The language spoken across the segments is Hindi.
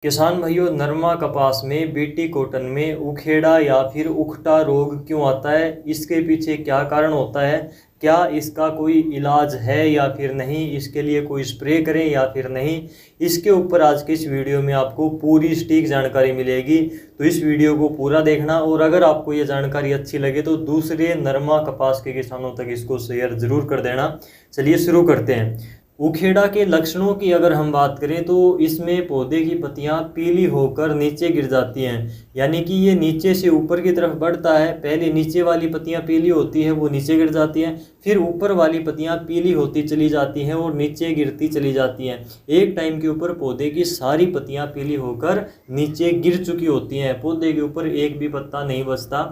किसान भाइयों, नरमा कपास में बीटी कॉटन में उखेड़ा या फिर उखटा रोग क्यों आता है? इसके पीछे क्या कारण होता है? क्या इसका कोई इलाज है या फिर नहीं? इसके लिए कोई स्प्रे करें या फिर नहीं? इसके ऊपर आज की इस वीडियो में आपको पूरी सटीक जानकारी मिलेगी। तो इस वीडियो को पूरा देखना, और अगर आपको ये जानकारी अच्छी लगे तो दूसरे नरमा कपास के किसानों तक इसको शेयर ज़रूर कर देना। चलिए शुरू करते हैं। उखेड़ा के लक्षणों की अगर हम बात करें तो इसमें पौधे की पत्तियां पीली होकर नीचे गिर जाती हैं, यानी कि ये नीचे से ऊपर की तरफ बढ़ता है। पहले नीचे वाली पत्तियां पीली होती है, वो नीचे गिर जाती हैं, फिर ऊपर वाली पत्तियां पीली होती चली जाती हैं और नीचे गिरती चली जाती हैं। एक टाइम के ऊपर पौधे की सारी पत्तियां पीली होकर नीचे गिर चुकी होती हैं, पौधे के ऊपर एक भी पत्ता नहीं बचता।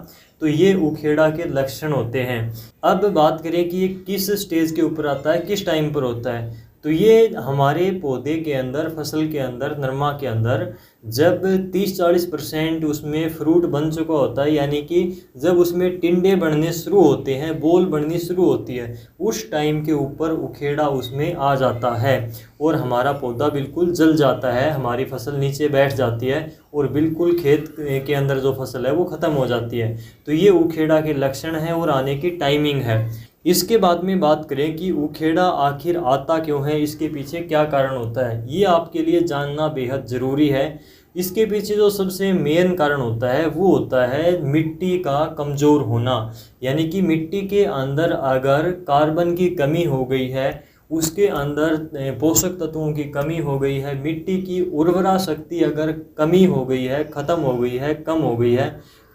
तो ये उखेड़ा के लक्षण होते हैं। अब बात करें कि ये किस स्टेज के ऊपर आता है, किस टाइम पर होता है। तो ये हमारे पौधे के अंदर, फसल के अंदर, नरमा के अंदर जब 30-40% उसमें फ्रूट बन चुका होता है, यानी कि जब उसमें टिंडे बनने शुरू होते हैं, बोल बननी शुरू होती है, उस टाइम के ऊपर उखेड़ा उसमें आ जाता है और हमारा पौधा बिल्कुल जल जाता है। हमारी फसल नीचे बैठ जाती है और बिल्कुल खेत के अंदर जो फसल है वो ख़त्म हो जाती है। तो ये उखेड़ा के लक्षण हैं और आने की टाइमिंग है। इसके बाद में बात करें कि उखेड़ा आखिर आता क्यों है, इसके पीछे क्या कारण होता है, ये आपके लिए जानना बेहद ज़रूरी है। इसके पीछे जो सबसे मेन कारण होता है वो होता है मिट्टी का कमज़ोर होना, यानी कि मिट्टी के अंदर अगर कार्बन की कमी हो गई है, उसके अंदर पोषक तत्वों की कमी हो गई है, मिट्टी की उर्वरा शक्ति अगर कमी हो गई है, ख़त्म हो गई है, कम हो गई है,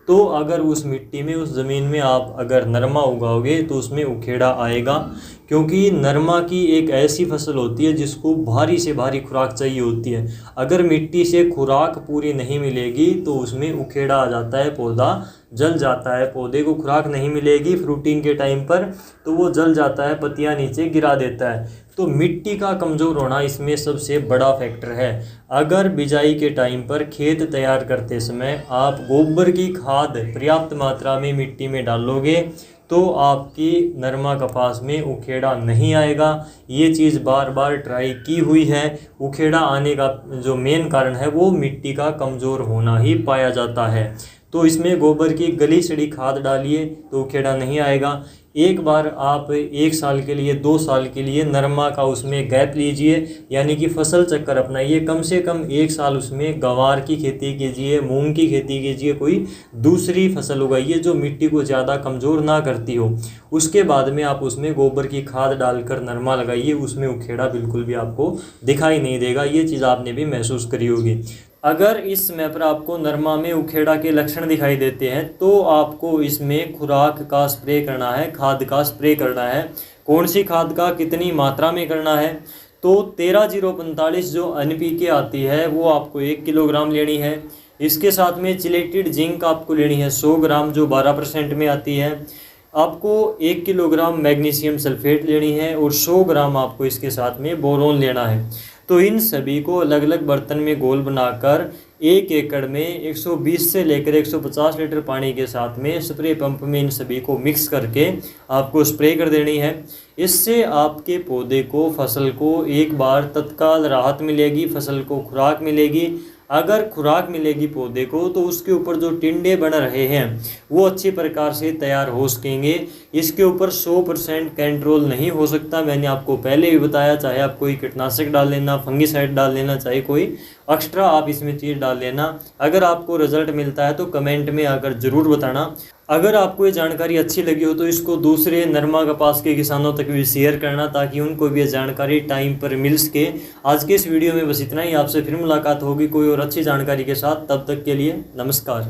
तो अगर उस मिट्टी में, उस ज़मीन में आप अगर नरमा उगाओगे तो उसमें उखेड़ा आएगा। क्योंकि नरमा की एक ऐसी फसल होती है जिसको भारी से भारी खुराक चाहिए होती है। अगर मिट्टी से खुराक पूरी नहीं मिलेगी तो उसमें उखेड़ा आ जाता है, पौधा जल जाता है। पौधे को खुराक नहीं मिलेगी फ्रूटिंग के टाइम पर तो वो जल जाता है, पत्तियां नीचे गिरा देता है। तो मिट्टी का कमज़ोर होना इसमें सबसे बड़ा फैक्टर है। अगर बिजाई के टाइम पर खेत तैयार करते समय आप गोबर की खाद पर्याप्त मात्रा में मिट्टी में डालोगे तो आपकी नरमा कपास में उखेड़ा नहीं आएगा। ये चीज़ बार बार ट्राई की हुई है। उखेड़ा आने का जो मेन कारण है वो मिट्टी का कमज़ोर होना ही पाया जाता है। तो इसमें गोबर की गली सड़ी खाद डालिए तो उखेड़ा नहीं आएगा। एक बार आप 1 साल के लिए, 2 साल के लिए नरमा का उसमें गैप लीजिए, यानी कि फसल चक्कर अपनाइए। कम से कम 1 साल उसमें गंवार की खेती कीजिए, मूंग की खेती कीजिए, कोई दूसरी फसल उगाइए जो मिट्टी को ज़्यादा कमज़ोर ना करती हो। उसके बाद में आप उसमें गोबर की खाद डालकर नरमा लगाइए, उसमें उखेड़ा बिल्कुल भी आपको दिखाई नहीं देगा। ये चीज़ आपने भी महसूस करी होगी। अगर इस समय पर आपको नरमा में उखेड़ा के लक्षण दिखाई देते हैं तो आपको इसमें खुराक का स्प्रे करना है, खाद का स्प्रे करना है। कौन सी खाद का कितनी मात्रा में करना है? तो 13-0-45 जो NPK आती है वो आपको 1 किलोग्राम लेनी है। इसके साथ में चिलेटेड जिंक आपको लेनी है 100 ग्राम, जो 12% में आती है। आपको 1 किलोग्राम मैग्नीशियम सल्फेट लेनी है और 100 ग्राम आपको इसके साथ में बोरोन लेना है। तो इन सभी को अलग अलग बर्तन में घोल बनाकर 1 एकड़ में 120 से लेकर 150 लीटर पानी के साथ में स्प्रे पंप में इन सभी को मिक्स करके आपको स्प्रे कर देनी है। इससे आपके पौधे को, फसल को एक बार तत्काल राहत मिलेगी, फसल को खुराक मिलेगी। अगर खुराक मिलेगी पौधे को तो उसके ऊपर जो टिंडे बन रहे हैं वो अच्छी प्रकार से तैयार हो सकेंगे। इसके ऊपर 100% कंट्रोल नहीं हो सकता, मैंने आपको पहले भी बताया। चाहे आप कोई कीटनाशक डाल लेना, फंगीसाइड डाल लेना, चाहे कोई एक्स्ट्रा आप इसमें चीज़ डाल लेना। अगर आपको रिजल्ट मिलता है तो कमेंट में आकर ज़रूर बताना। अगर आपको ये जानकारी अच्छी लगी हो तो इसको दूसरे नरमा कपास के किसानों तक भी शेयर करना, ताकि उनको भी ये जानकारी टाइम पर मिल सके। आज के इस वीडियो में बस इतना ही। आपसे फिर मुलाकात होगी कोई और अच्छी जानकारी के साथ। तब तक के लिए नमस्कार।